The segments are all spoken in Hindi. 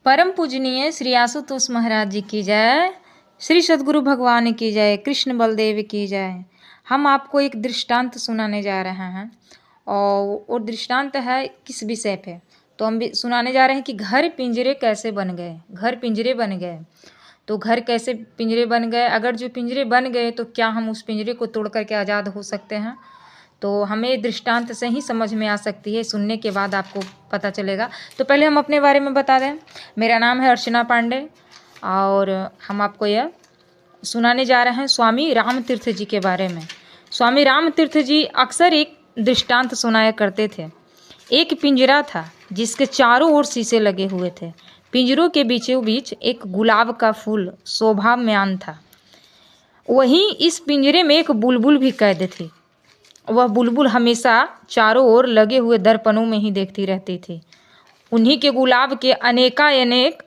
परम पूजनीय श्री आशुतोष महाराज जी की जय, श्री सद्गुरु भगवान की जय, कृष्ण बलदेव की जय। हम आपको एक दृष्टांत सुनाने जा रहे हैं और वो दृष्टांत है किस विषय पे, तो हम भी सुनाने जा रहे हैं कि घर पिंजरे कैसे बन गए। घर पिंजरे बन गए तो घर कैसे पिंजरे बन गए, अगर जो पिंजरे बन गए तो क्या हम उस पिंजरे को तोड़ करके आज़ाद हो सकते हैं। तो हमें दृष्टांत से ही समझ में आ सकती है, सुनने के बाद आपको पता चलेगा। तो पहले हम अपने बारे में बता दें। मेरा नाम है अर्चना पांडे और हम आपको यह सुनाने जा रहे हैं स्वामी रामतीर्थ जी के बारे में। स्वामी रामतीर्थ जी अक्सर एक दृष्टांत सुनाया करते थे। एक पिंजरा था जिसके चारों ओर शीशे लगे हुए थे। पिंजरों के बीचों बीच एक गुलाब का फूल शोभायमान था। वहीं इस पिंजरे में एक बुलबुल भी कैद थी। वह बुलबुल हमेशा चारों ओर लगे हुए दर्पणों में ही देखती रहती थी। उन्हीं के गुलाब के अनेकानेक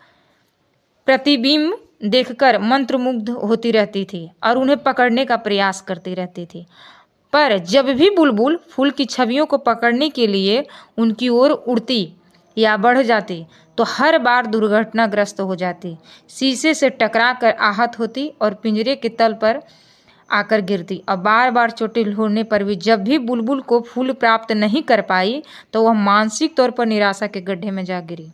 प्रतिबिंब देखकर मंत्रमुग्ध होती रहती थी और उन्हें पकड़ने का प्रयास करती रहती थी। पर जब भी बुलबुल फूल की छवियों को पकड़ने के लिए उनकी ओर उड़ती या बढ़ जाती तो हर बार दुर्घटनाग्रस्त हो जाती, शीशे से टकरा कर आहत होती और पिंजरे के तल पर आकर गिरती। और बार बार चोटिल होने पर भी जब भी बुलबुल को फूल प्राप्त नहीं कर पाई तो वह मानसिक तौर पर निराशा के गड्ढे में जा गिरी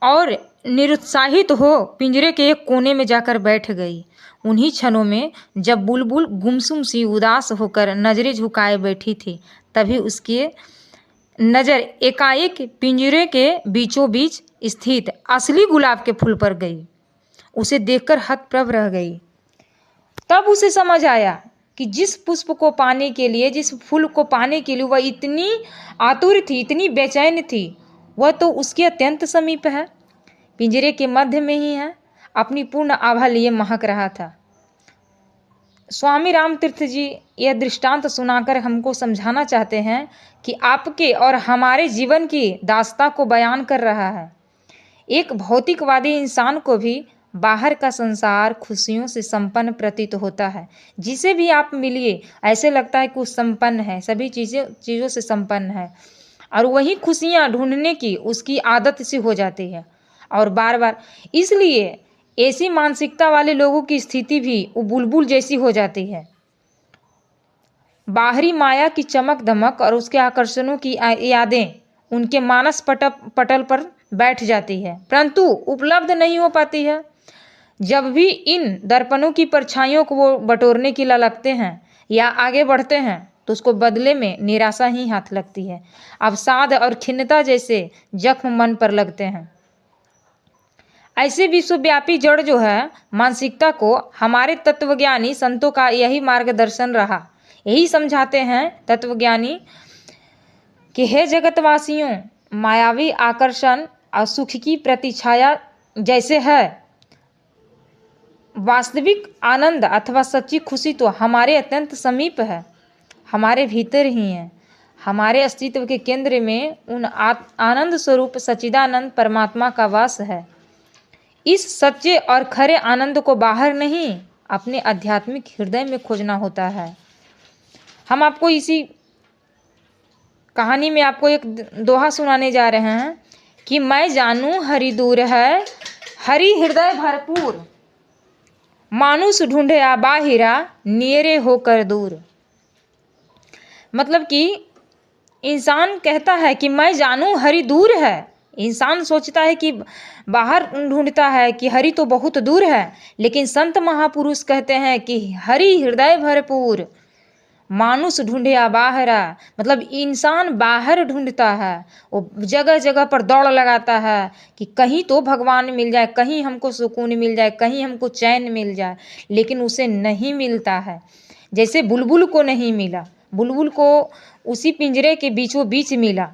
और निरुत्साहित हो पिंजरे के एक कोने में जाकर बैठ गई। उन्हीं क्षणों में जब बुलबुल गुमसुम सी उदास होकर नजरें झुकाए बैठी थी, तभी उसकी नज़र एकाएक पिंजरे के बीचों बीच स्थित असली गुलाब के फूल पर गई। उसे देखकर हतप्रभ रह गई। तब उसे समझ आया कि जिस पुष्प को पाने के लिए, जिस फूल को पाने के लिए वह इतनी आतुर थी, इतनी बेचैन थी, वह तो उसके अत्यंत समीप है, पिंजरे के मध्य में ही है, अपनी पूर्ण आभा लिए महक रहा था। स्वामी रामतीर्थ जी यह दृष्टांत सुनाकर हमको समझाना चाहते हैं कि आपके और हमारे जीवन की दास्ता को बयान कर रहा है। एक भौतिकवादी इंसान को भी बाहर का संसार खुशियों से संपन्न प्रतीत होता है। जिसे भी आप मिलिए ऐसे लगता है कि वो संपन्न है, सभी चीज़ों से संपन्न है, और वही खुशियाँ ढूंढने की उसकी आदत सी हो जाती है और बार बार। इसलिए ऐसी मानसिकता वाले लोगों की स्थिति भी वो बुलबुल जैसी हो जाती है। बाहरी माया की चमक दमक और उसके आकर्षणों की यादें उनके मानस पटल पर बैठ जाती है, परंतु उपलब्ध नहीं हो पाती है। जब भी इन दर्पणों की परछाइयों को वो बटोरने के लिए लगते हैं या आगे बढ़ते हैं तो उसको बदले में निराशा ही हाथ लगती है। अवसाद और खिन्नता जैसे जख्म मन पर लगते हैं। ऐसे विश्वव्यापी जड़ जो है मानसिकता को हमारे तत्वज्ञानी संतों का यही मार्गदर्शन रहा। यही समझाते हैं तत्वज्ञानी कि हे जगतवासियों, मायावी आकर्षण और सुख की प्रतिछाया जैसे है, वास्तविक आनंद अथवा सच्ची खुशी तो हमारे अत्यंत समीप है, हमारे भीतर ही है। हमारे अस्तित्व के केंद्र में उन आनंद स्वरूप सच्चिदानंद परमात्मा का वास है। इस सच्चे और खरे आनंद को बाहर नहीं, अपने आध्यात्मिक हृदय में खोजना होता है। हम आपको इसी कहानी में आपको एक दोहा सुनाने जा रहे हैं कि मैं जानूं हरि दूर है, हरि हृदय भरपूर, मानुष ढूंढे आ बाहिरा, नियरे होकर दूर। मतलब कि इंसान कहता है कि मैं जानूं हरि दूर है। इंसान सोचता है कि बाहर ढूंढता है कि हरि तो बहुत दूर है, लेकिन संत महापुरुष कहते हैं कि हरि हृदय भरपूर, मानुष ढूंढे आ बाहरा। मतलब इंसान बाहर ढूंढता है, वो जगह जगह पर दौड़ लगाता है कि कहीं तो भगवान मिल जाए, कहीं हमको सुकून मिल जाए, कहीं हमको चैन मिल जाए, लेकिन उसे नहीं मिलता है। जैसे बुलबुल को नहीं मिला, बुलबुल को उसी पिंजरे के बीचों बीच मिला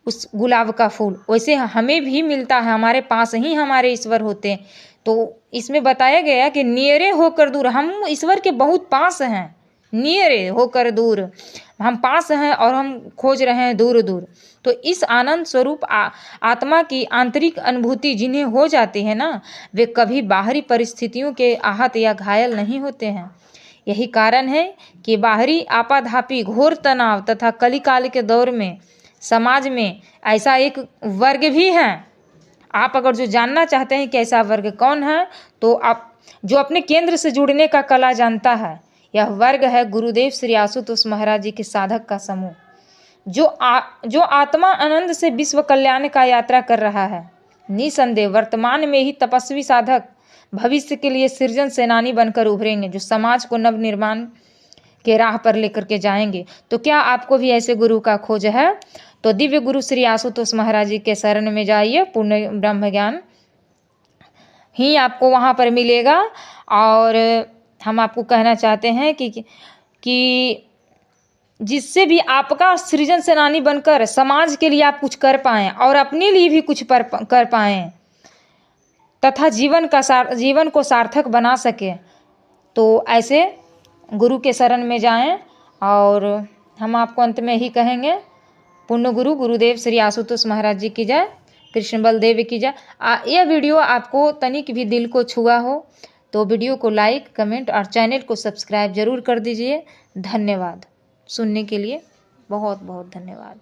उस गुलाब का फूल, वैसे हमें भी मिलता है, हमारे पास ही हमारे ईश्वर होते हैं। तो इसमें बताया गया कि नियरे होकर दूर, हम ईश्वर के बहुत पास हैं, नियरे होकर दूर, हम पास हैं और हम खोज रहे हैं दूर दूर। तो इस आनंद स्वरूप आत्मा की आंतरिक अनुभूति जिन्हें हो जाती है ना, वे कभी बाहरी परिस्थितियों के आहत या घायल नहीं होते हैं। यही कारण है कि बाहरी आपाधापी, घोर तनाव तथा कलिकाल के दौर में समाज में ऐसा एक वर्ग भी है आप अगर जो जानना चाहते हैं कि ऐसा वर्ग कौन है, तो आप जो अपने केंद्र से जुड़ने का कला जानता है, यह वर्ग है गुरुदेव श्री आशुतोष महाराज जी के साधक का समूह, जो आत्मा आनंद से विश्व कल्याण का यात्रा कर रहा है। निसंदेह वर्तमान में ही तपस्वी साधक भविष्य के लिए सृजन सेनानी बनकर उभरेंगे, जो समाज को नव निर्माण के राह पर लेकर के जाएंगे। तो क्या आपको भी ऐसे गुरु का खोज है? तो दिव्य गुरु श्री आशुतोष महाराज जी के शरण में जाइए, पूर्ण ब्रह्म ज्ञान ही आपको वहाँ पर मिलेगा। और हम आपको कहना चाहते हैं कि जिससे भी आपका सृजन सेनानी बनकर समाज के लिए आप कुछ कर पाएँ और अपने लिए भी कुछ कर पाएँ तथा जीवन को सार्थक बना सके, तो ऐसे गुरु के शरण में जाएं। और हम आपको अंत में ही कहेंगे, पूर्ण गुरु गुरुदेव श्री आशुतोष महाराज जी की जय, कृष्ण बलदेव की जय। यह वीडियो आपको तनिक भी दिल को छुआ हो तो वीडियो को लाइक, कमेंट और चैनल को सब्सक्राइब जरूर कर दीजिए। धन्यवाद। सुनने के लिए बहुत बहुत धन्यवाद।